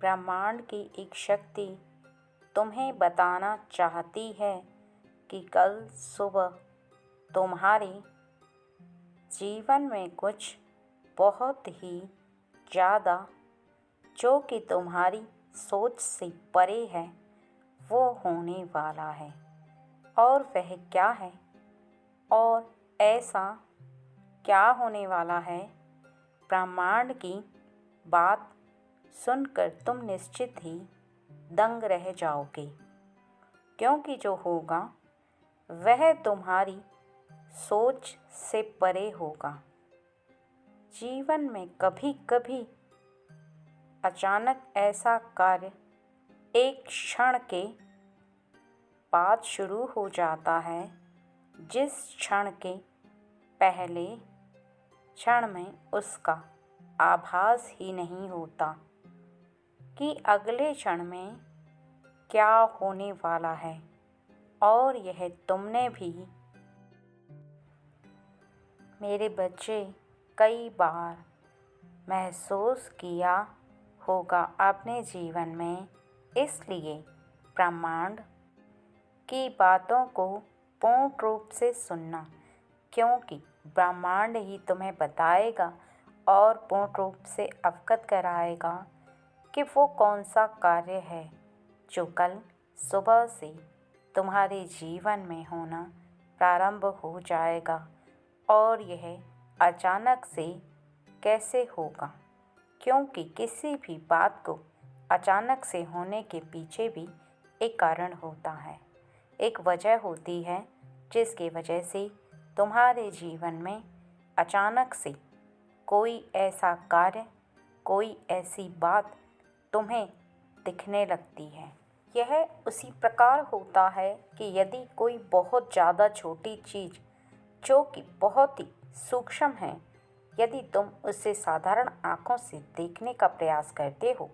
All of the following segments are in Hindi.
ब्रह्मांड की एक शक्ति तुम्हें बताना चाहती है कि कल सुबह तुम्हारे जीवन में कुछ बहुत ही ज़्यादा जो कि तुम्हारी सोच से परे है वो होने वाला है। और वह क्या है और ऐसा क्या होने वाला है, ब्रह्मांड की बात सुनकर तुम निश्चित ही दंग रह जाओगे, क्योंकि जो होगा वह तुम्हारी सोच से परे होगा। जीवन में कभी कभी अचानक ऐसा कार्य एक क्षण के बाद शुरू हो जाता है जिस क्षण के पहले क्षण में उसका आभास ही नहीं होता कि अगले क्षण में क्या होने वाला है। और यह तुमने भी मेरे बच्चे कई बार महसूस किया होगा अपने जीवन में। इसलिए ब्रह्मांड की बातों को पूर्ण रूप से सुनना, क्योंकि ब्रह्मांड ही तुम्हें बताएगा और पूर्ण रूप से अवगत कराएगा कि वो कौन सा कार्य है जो कल सुबह से तुम्हारे जीवन में होना प्रारंभ हो जाएगा। और यह अचानक से कैसे होगा, क्योंकि किसी भी बात को अचानक से होने के पीछे भी एक कारण होता है, एक वजह होती है जिसकी वजह से तुम्हारे जीवन में अचानक से कोई ऐसा कार्य, कोई ऐसी बात तुम्हें दिखने लगती है। यह उसी प्रकार होता है कि यदि कोई बहुत ज़्यादा छोटी चीज़ जो कि बहुत ही सूक्ष्म है, यदि तुम उसे साधारण आँखों से देखने का प्रयास करते हो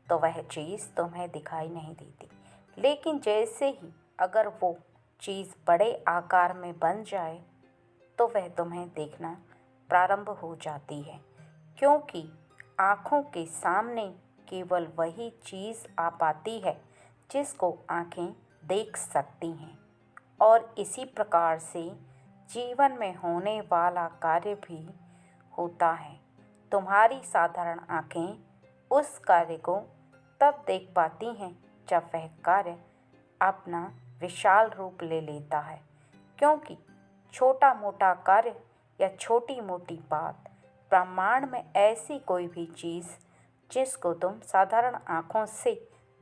तो वह चीज़ तुम्हें दिखाई नहीं देती। लेकिन जैसे ही अगर वो चीज़ बड़े आकार में बन जाए तो वह तुम्हें देखना प्रारंभ हो जाती है, क्योंकि आँखों के सामने केवल वही चीज़ आ पाती है जिसको आँखें देख सकती हैं। और इसी प्रकार से जीवन में होने वाला कार्य भी होता है। तुम्हारी साधारण आँखें उस कार्य को तब देख पाती हैं जब वह कार्य अपना विशाल रूप ले लेता है, क्योंकि छोटा मोटा कार्य या छोटी मोटी बात, ब्रह्मांड में ऐसी कोई भी चीज़ जिसको तुम साधारण आँखों से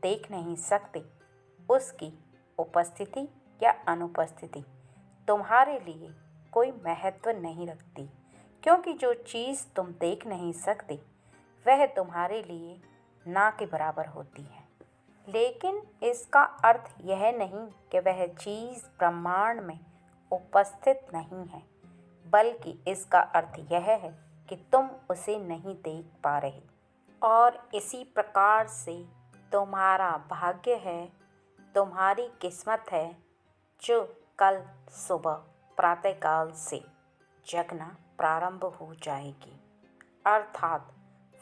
देख नहीं सकते, उसकी उपस्थिति या अनुपस्थिति तुम्हारे लिए कोई महत्व नहीं रखती, क्योंकि जो चीज़ तुम देख नहीं सकते वह तुम्हारे लिए ना के बराबर होती है। लेकिन इसका अर्थ यह नहीं कि वह चीज़ ब्रह्मांड में उपस्थित नहीं है, बल्कि इसका अर्थ यह है कि तुम उसे नहीं देख पा रहे। और इसी प्रकार से तुम्हारा भाग्य है, तुम्हारी किस्मत है जो कल सुबह प्रातःकाल से जगना प्रारंभ हो जाएगी। अर्थात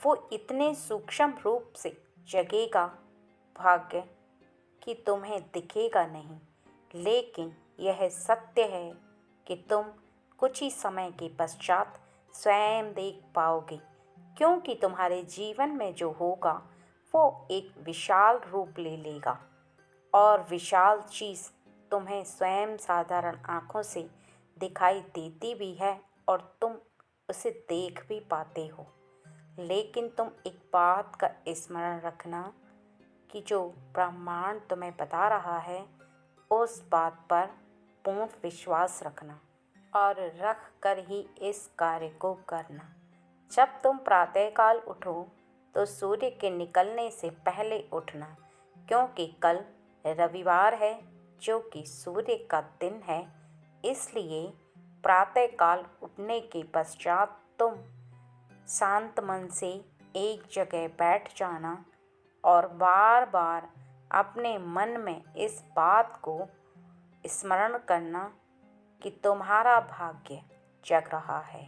वो इतने सूक्ष्म रूप से जगेगा भाग्य कि तुम्हें दिखेगा नहीं, लेकिन यह सत्य है कि तुम कुछ ही समय के पश्चात स्वयं देख पाओगे, क्योंकि तुम्हारे जीवन में जो होगा वो एक विशाल रूप ले लेगा। और विशाल चीज़ तुम्हें स्वयं साधारण आँखों से दिखाई देती भी है और तुम उसे देख भी पाते हो। लेकिन तुम एक बात का स्मरण रखना कि जो ब्रह्मांड तुम्हें बता रहा है उस बात पर पूर्ण विश्वास रखना और रख कर ही इस कार्य को करना। जब तुम प्रातःकाल उठो तो सूर्य के निकलने से पहले उठना, क्योंकि कल रविवार है जो कि सूर्य का दिन है। इसलिए प्रातःकाल उठने के पश्चात तुम शांत मन से एक जगह बैठ जाना और बार बार अपने मन में इस बात को स्मरण करना कि तुम्हारा भाग्य जग रहा है,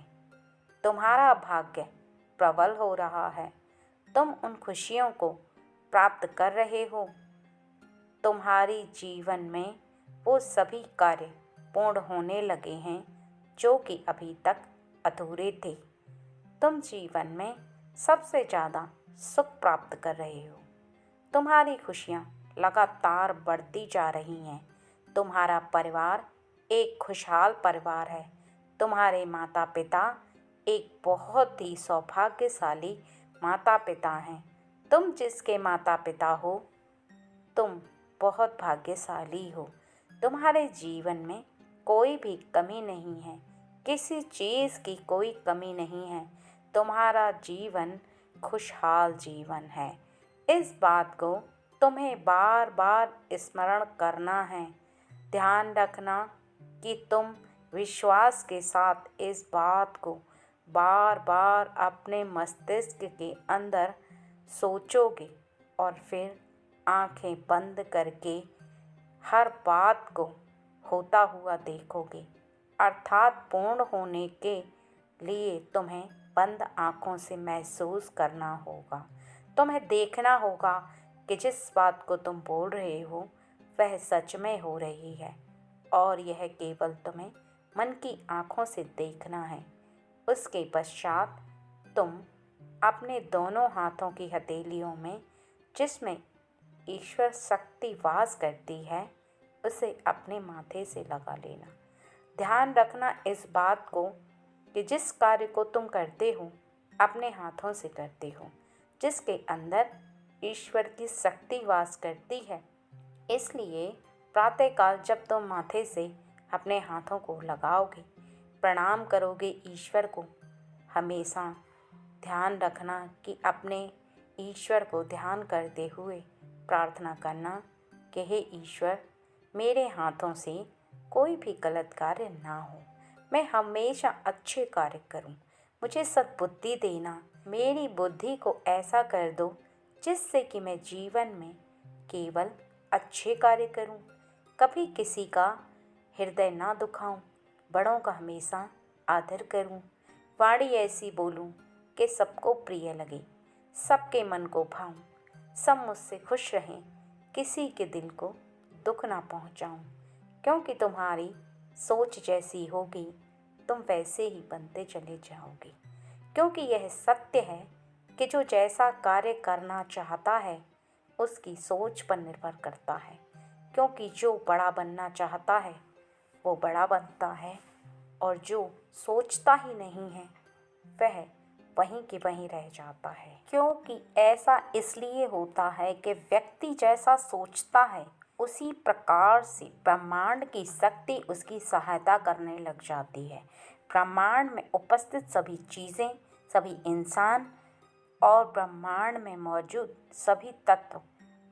तुम्हारा भाग्य प्रबल हो रहा है। तुम उन खुशियों को प्राप्त कर रहे हो। तुम्हारी जीवन में वो सभी कार्य पूर्ण होने लगे हैं जो कि अभी तक अधूरे थे। तुम जीवन में सबसे ज़्यादा सुख प्राप्त कर रहे हो। तुम्हारी खुशियाँ लगातार बढ़ती जा रही हैं। तुम्हारा परिवार एक खुशहाल परिवार है। तुम्हारे माता पिता एक बहुत ही सौभाग्यशाली माता पिता हैं। तुम जिसके माता पिता हो, तुम बहुत भाग्यशाली हो। तुम्हारे जीवन में कोई भी कमी नहीं है, किसी चीज़ की कोई कमी नहीं है। तुम्हारा जीवन खुशहाल जीवन है। इस बात को तुम्हें बार बार स्मरण करना है। ध्यान रखना कि तुम विश्वास के साथ इस बात को बार बार अपने मस्तिष्क के अंदर सोचोगे और फिर आंखें बंद करके हर बात को होता हुआ देखोगे। अर्थात पूर्ण होने के लिए तुम्हें बंद आँखों से महसूस करना होगा। तुम्हें देखना होगा कि जिस बात को तुम बोल रहे हो वह सच में हो रही है और यह केवल तुम्हें मन की आँखों से देखना है। उसके पश्चात तुम अपने दोनों हाथों की हथेलियों में जिसमें ईश्वर शक्ति वास करती है उसे अपने माथे से लगा लेना। ध्यान रखना इस बात को कि जिस कार्य को तुम करते हो अपने हाथों से करते हो, जिसके अंदर ईश्वर की शक्ति वास करती है। इसलिए प्रातःकाल जब तुम माथे से अपने हाथों को लगाओगे, प्रणाम करोगे ईश्वर को, हमेशा ध्यान रखना कि अपने ईश्वर को ध्यान करते हुए प्रार्थना करना कि हे ईश्वर, मेरे हाथों से कोई भी गलत कार्य ना हो, मैं हमेशा अच्छे कार्य करूं, मुझे सद्बुद्धि देना, मेरी बुद्धि को ऐसा कर दो जिससे कि मैं जीवन में केवल अच्छे कार्य करूं, कभी किसी का हृदय ना दुखाऊं, बड़ों का हमेशा आदर करूं, वाणी ऐसी बोलूं कि सबको प्रिय लगे, सबके मन को भाऊं, सब मुझसे खुश रहें, किसी के दिल को दुख ना पहुंचाऊं। क्योंकि तुम्हारी सोच जैसी होगी तुम वैसे ही बनते चले जाओगे। क्योंकि यह सत्य है कि जो जैसा कार्य करना चाहता है उसकी सोच पर निर्भर करता है। क्योंकि जो बड़ा बनना चाहता है वो बड़ा बनता है और जो सोचता ही नहीं है वह वहीं के वहीं रह जाता है। क्योंकि ऐसा इसलिए होता है कि व्यक्ति जैसा सोचता है उसी प्रकार से ब्रह्मांड की शक्ति उसकी सहायता करने लग जाती है। ब्रह्मांड में उपस्थित सभी चीज़ें, सभी इंसान और ब्रह्मांड में मौजूद सभी तत्व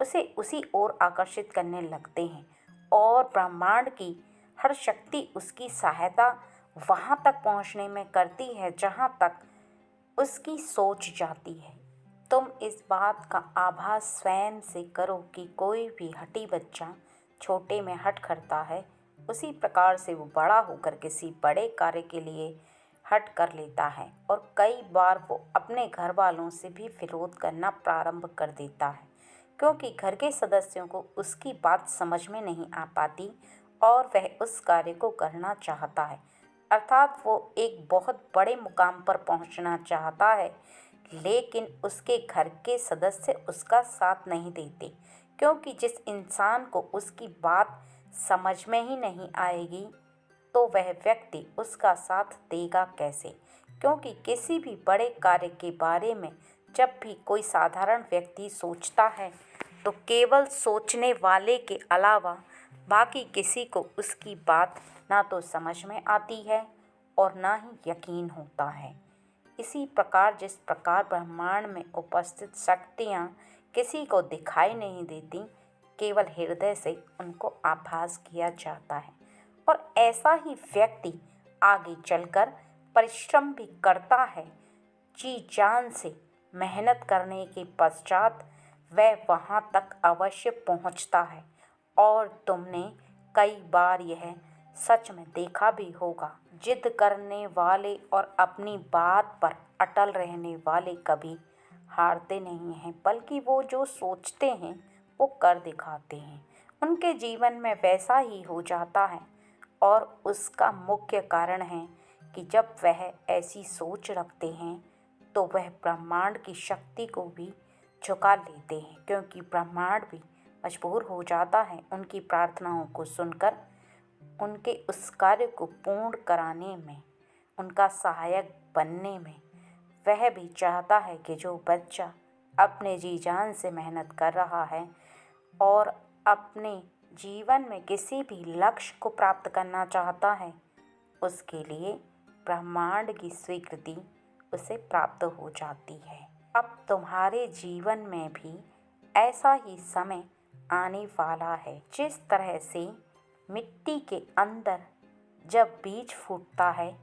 उसे उसी ओर आकर्षित करने लगते हैं और ब्रह्मांड की हर शक्ति उसकी सहायता वहाँ तक पहुँचने में करती है जहाँ तक उसकी सोच जाती है। तुम इस बात का आभास स्वयं से करो कि कोई भी हठी बच्चा छोटे में हठ करता है, उसी प्रकार से वो बड़ा होकर किसी बड़े कार्य के लिए हठ कर लेता है और कई बार वो अपने घर वालों से भी विरोध करना प्रारंभ कर देता है। क्योंकि घर के सदस्यों को उसकी बात समझ में नहीं आ पाती और वह उस कार्य को करना चाहता है, अर्थात वो एक बहुत बड़े मुकाम पर पहुंचना चाहता है, लेकिन उसके घर के सदस्य उसका साथ नहीं देते। क्योंकि जिस इंसान को उसकी बात समझ में ही नहीं आएगी तो वह व्यक्ति उसका साथ देगा कैसे। क्योंकि किसी भी बड़े कार्य के बारे में जब भी कोई साधारण व्यक्ति सोचता है तो केवल सोचने वाले के अलावा बाकी किसी को उसकी बात ना तो समझ में आती है और ना ही यकीन होता है। इसी प्रकार जिस प्रकार ब्रह्मांड में उपस्थित शक्तियाँ किसी को दिखाई नहीं देती, केवल हृदय से उनको आभास किया जाता है और ऐसा ही व्यक्ति आगे चलकर परिश्रम भी करता है। जी जान से मेहनत करने के पश्चात वह वहाँ तक अवश्य पहुँचता है और तुमने कई बार यह सच में देखा भी होगा। जिद करने वाले और अपनी बात पर अटल रहने वाले कभी हारते नहीं हैं, बल्कि वो जो सोचते हैं वो कर दिखाते हैं। उनके जीवन में वैसा ही हो जाता है और उसका मुख्य कारण है कि जब वह ऐसी सोच रखते हैं तो वह ब्रह्मांड की शक्ति को भी झुका लेते हैं, क्योंकि ब्रह्मांड भी मजबूर हो जाता है उनकी प्रार्थनाओं को सुनकर उनके उस कार्य को पूर्ण कराने में, उनका सहायक बनने में। वह भी चाहता है कि जो बच्चा अपने जी जान से मेहनत कर रहा है और अपने जीवन में किसी भी लक्ष्य को प्राप्त करना चाहता है, उसके लिए ब्रह्मांड की स्वीकृति उसे प्राप्त हो जाती है। अब तुम्हारे जीवन में भी ऐसा ही समय आने वाला है। जिस तरह से मिट्टी के अंदर जब बीज फूटता है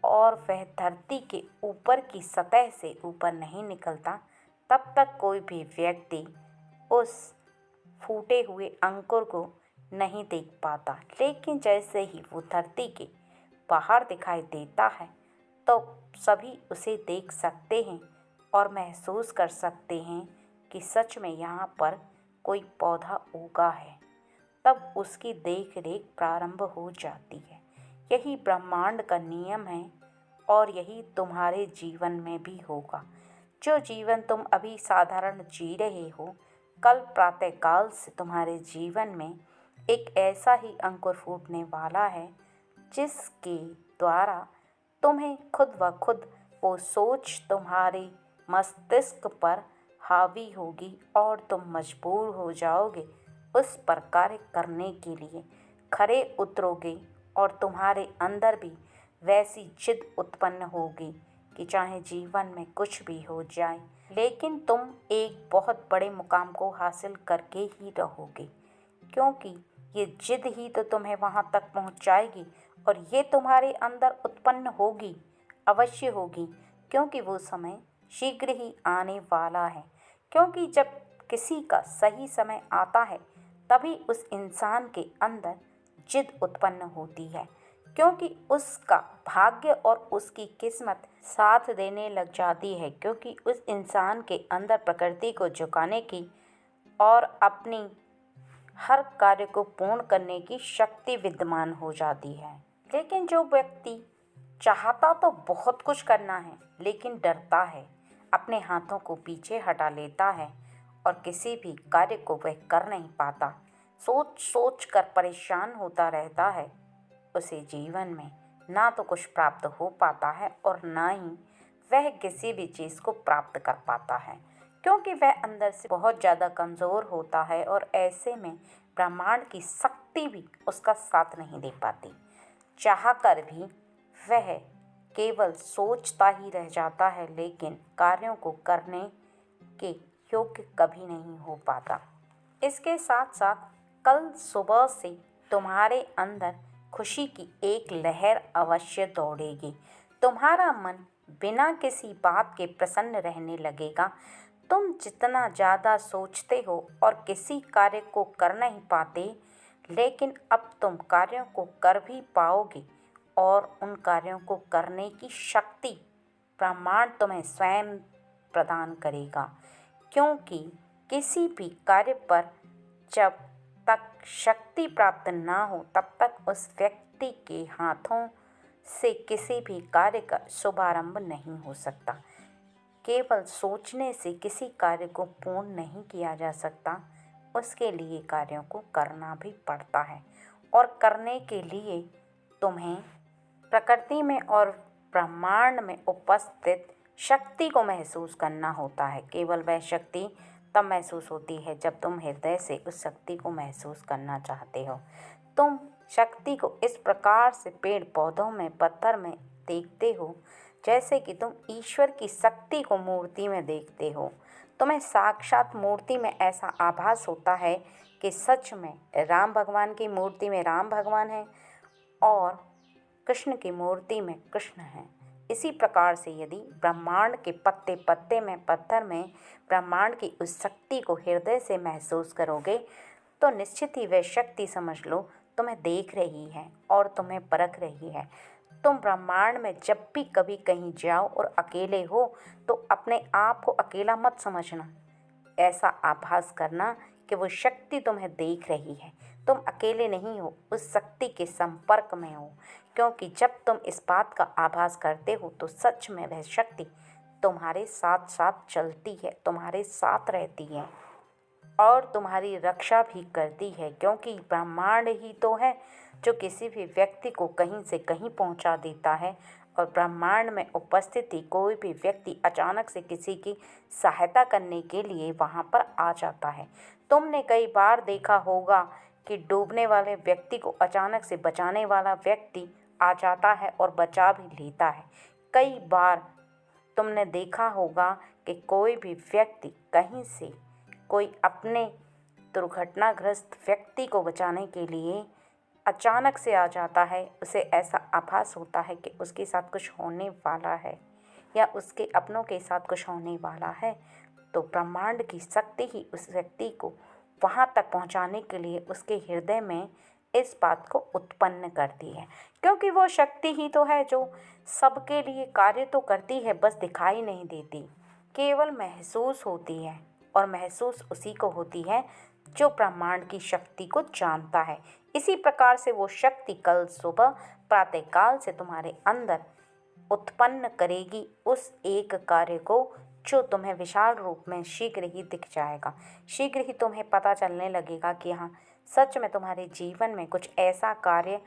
और वह धरती के ऊपर की सतह से ऊपर नहीं निकलता, तब तक कोई भी व्यक्ति उस फूटे हुए अंकुर को नहीं देख पाता। लेकिन जैसे ही वो धरती के बाहर दिखाई देता है तो सभी उसे देख सकते हैं और महसूस कर सकते हैं कि सच में यहाँ पर कोई पौधा उगा है। तब उसकी देख रेख प्रारंभ हो जाती है। यही ब्रह्मांड का नियम है और यही तुम्हारे जीवन में भी होगा। जो जीवन तुम अभी साधारण जी रहे हो, कल प्रातःकाल से तुम्हारे जीवन में एक ऐसा ही अंकुर फूटने वाला है जिसके द्वारा तुम्हें खुद ब खुद वो सोच तुम्हारे मस्तिष्क पर हावी होगी और तुम मजबूर हो जाओगे उस पर कार्य करने के लिए, खरे उतरोगे और तुम्हारे अंदर भी वैसी जिद उत्पन्न होगी कि चाहे जीवन में कुछ भी हो जाए, लेकिन तुम एक बहुत बड़े मुकाम को हासिल करके ही रहोगे, क्योंकि ये जिद ही तो तुम्हें वहाँ तक पहुँचाएगी और ये तुम्हारे अंदर उत्पन्न होगी, अवश्य होगी, क्योंकि वो समय शीघ्र ही आने वाला है। क्योंकि जब किसी का सही समय आता है तभी उस इंसान के अंदर जिद उत्पन्न होती है, क्योंकि उसका भाग्य और उसकी किस्मत साथ देने लग जाती है, क्योंकि उस इंसान के अंदर प्रकृति को झुकाने की और अपनी हर कार्य को पूर्ण करने की शक्ति विद्यमान हो जाती है। लेकिन जो व्यक्ति चाहता तो बहुत कुछ करना है लेकिन डरता है, अपने हाथों को पीछे हटा लेता है और किसी भी कार्य को वह कर नहीं पाता, सोच सोच कर परेशान होता रहता है, उसे जीवन में ना तो कुछ प्राप्त हो पाता है और ना ही वह किसी भी चीज़ को प्राप्त कर पाता है, क्योंकि वह अंदर से बहुत ज़्यादा कमज़ोर होता है और ऐसे में ब्रह्मांड की शक्ति भी उसका साथ नहीं दे पाती। चाह कर भी वह केवल सोचता ही रह जाता है, लेकिन कार्यों को करने के योग्य कभी नहीं हो पाता। इसके साथ साथ कल सुबह से तुम्हारे अंदर खुशी की एक लहर अवश्य दौड़ेगी। तुम्हारा मन बिना किसी बात के प्रसन्न रहने लगेगा। तुम जितना ज़्यादा सोचते हो और किसी कार्य को कर नहीं पाते, लेकिन अब तुम कार्यों को कर भी पाओगे और उन कार्यों को करने की शक्ति ब्रह्मांड तुम्हें स्वयं प्रदान करेगा, क्योंकि किसी भी कार्य पर जब तक शक्ति प्राप्त ना हो तब तक उस व्यक्ति के हाथों से किसी भी कार्य का शुभारंभ नहीं हो सकता। केवल सोचने से किसी कार्य को पूर्ण नहीं किया जा सकता, उसके लिए कार्यों को करना भी पड़ता है और करने के लिए तुम्हें प्रकृति में और ब्रह्मांड में उपस्थित शक्ति को महसूस करना होता है। केवल वह शक्ति तब महसूस होती है जब तुम हृदय से उस शक्ति को महसूस करना चाहते हो। तुम शक्ति को इस प्रकार से पेड़ पौधों में, पत्थर में देखते हो जैसे कि तुम ईश्वर की शक्ति को मूर्ति में देखते हो। तुम्हें साक्षात मूर्ति में ऐसा आभास होता है कि सच में राम भगवान की मूर्ति में राम भगवान है और कृष्ण की मूर्ति में कृष्ण है। इसी प्रकार से यदि ब्रह्मांड के पत्ते पत्ते में, पत्थर में ब्रह्मांड की उस शक्ति को हृदय से महसूस करोगे तो निश्चित ही वह शक्ति, समझ लो, तुम्हें देख रही है और तुम्हें परख रही है। तुम ब्रह्मांड में जब भी कभी कहीं जाओ और अकेले हो तो अपने आप को अकेला मत समझना। ऐसा आभास करना कि वो शक्ति तुम्हें देख रही है। तुम अकेले नहीं हो, उस शक्ति के संपर्क में हो, क्योंकि जब तुम इस बात का आभास करते हो तो सच में वह शक्ति तुम्हारे साथ साथ चलती है, तुम्हारे साथ रहती है और तुम्हारी रक्षा भी करती है, क्योंकि ब्रह्मांड ही तो है जो किसी भी व्यक्ति को कहीं से कहीं पहुंचा देता है। और ब्रह्मांड में उपस्थित ही कोई भी व्यक्ति अचानक से किसी की सहायता करने के लिए वहां पर आ जाता है। तुमने कई बार देखा होगा कि डूबने वाले व्यक्ति को अचानक से बचाने वाला व्यक्ति आ जाता है और बचा भी लेता है। कई बार तुमने देखा होगा कि कोई भी व्यक्ति कहीं से कोई अपने दुर्घटनाग्रस्त व्यक्ति को बचाने के लिए अचानक से आ जाता है। उसे ऐसा आभास होता है कि उसके साथ कुछ होने वाला है या उसके अपनों के साथ कुछ होने वाला है, तो ब्रह्मांड की शक्ति ही उस व्यक्ति को वहाँ तक पहुँचाने के लिए उसके हृदय में इस बात को उत्पन्न करती है, क्योंकि वो शक्ति ही तो है जो सबके लिए कार्य तो करती है, बस दिखाई नहीं देती, केवल महसूस होती है। और महसूस उसी को होती है जो ब्रह्मांड की शक्ति को जानता है। इसी प्रकार से वो शक्ति कल सुबह प्रातःकाल से तुम्हारे अंदर उत्पन्न करेगी उस एक कार्य को जो तुम्हें विशाल रूप में शीघ्र ही दिख जाएगा। शीघ्र ही तुम्हें पता चलने लगेगा कि हाँ, सच में तुम्हारे जीवन में कुछ ऐसा कार्य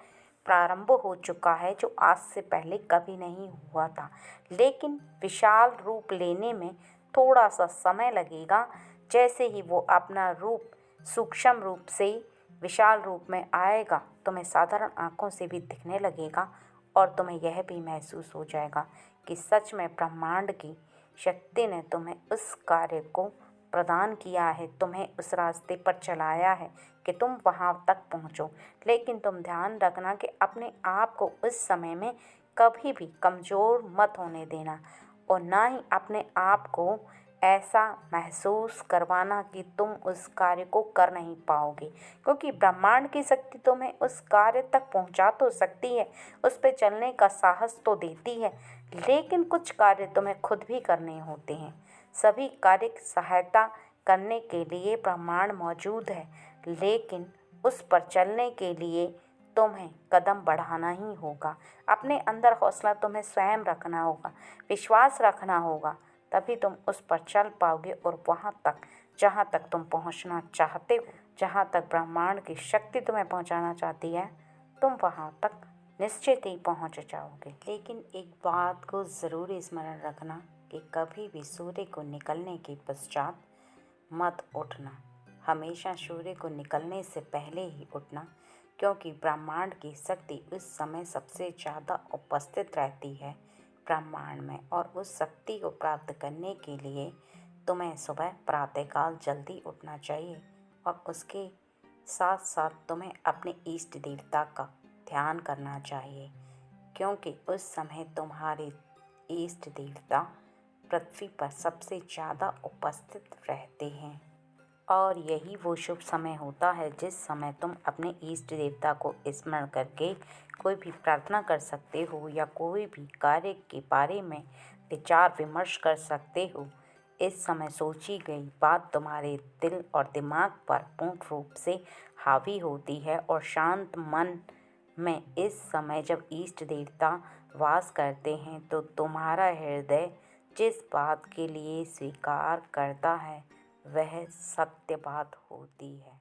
प्रारंभ हो चुका है जो आज से पहले कभी नहीं हुआ था, लेकिन विशाल रूप लेने में थोड़ा सा समय लगेगा। जैसे ही वो अपना रूप सूक्ष्म रूप से विशाल रूप में आएगा, तुम्हें साधारण आँखों से भी दिखने लगेगा और तुम्हें यह भी महसूस हो जाएगा कि सच में ब्रह्मांड की शक्ति ने तुम्हें उस कार्य को प्रदान किया है, तुम्हें उस रास्ते पर चलाया है कि तुम वहाँ तक पहुँचो। लेकिन तुम ध्यान रखना कि अपने आप को उस समय में कभी भी कमज़ोर मत होने देना और ना ही अपने आप को ऐसा महसूस करवाना कि तुम उस कार्य को कर नहीं पाओगे, क्योंकि ब्रह्मांड की शक्ति तुम्हें उस कार्य तक पहुंचा तो सकती है, उस पर चलने का साहस तो देती है, लेकिन कुछ कार्य तुम्हें खुद भी करने होते हैं। सभी कार्य की सहायता करने के लिए ब्रह्मांड मौजूद है, लेकिन उस पर चलने के लिए तुम्हें कदम बढ़ाना ही होगा। अपने अंदर हौसला तुम्हें स्वयं रखना होगा, विश्वास रखना होगा, तभी तुम उस पर चल पाओगे और वहाँ तक जहाँ तक तुम पहुँचना चाहते हो, जहाँ तक ब्रह्मांड की शक्ति तुम्हें पहुँचाना चाहती है, तुम वहाँ तक निश्चित ही पहुँच जाओगे। लेकिन एक बात को ज़रूर स्मरण रखना कि कभी भी सूर्य को निकलने के पश्चात मत उठना। हमेशा सूर्य को निकलने से पहले ही उठना, क्योंकि ब्रह्मांड की शक्ति उस समय सबसे ज़्यादा उपस्थित रहती है ब्रह्मांड में, और उस शक्ति को प्राप्त करने के लिए तुम्हें सुबह प्रातःकाल जल्दी उठना चाहिए और उसके साथ साथ तुम्हें अपने इष्ट देवता का ध्यान करना चाहिए, क्योंकि उस समय तुम्हारे इष्ट देवता पृथ्वी पर सबसे ज़्यादा उपस्थित रहते हैं। और यही वो शुभ समय होता है जिस समय तुम अपने इष्ट देवता को स्मरण करके कोई भी प्रार्थना कर सकते हो या कोई भी कार्य के बारे में विचार विमर्श कर सकते हो। इस समय सोची गई बात तुम्हारे दिल और दिमाग पर पूर्ण रूप से हावी होती है और शांत मन में इस समय जब इष्ट देवता वास करते हैं तो तुम्हारा हृदय जिस बात के लिए स्वीकार करता है वह सत्य बात होती है।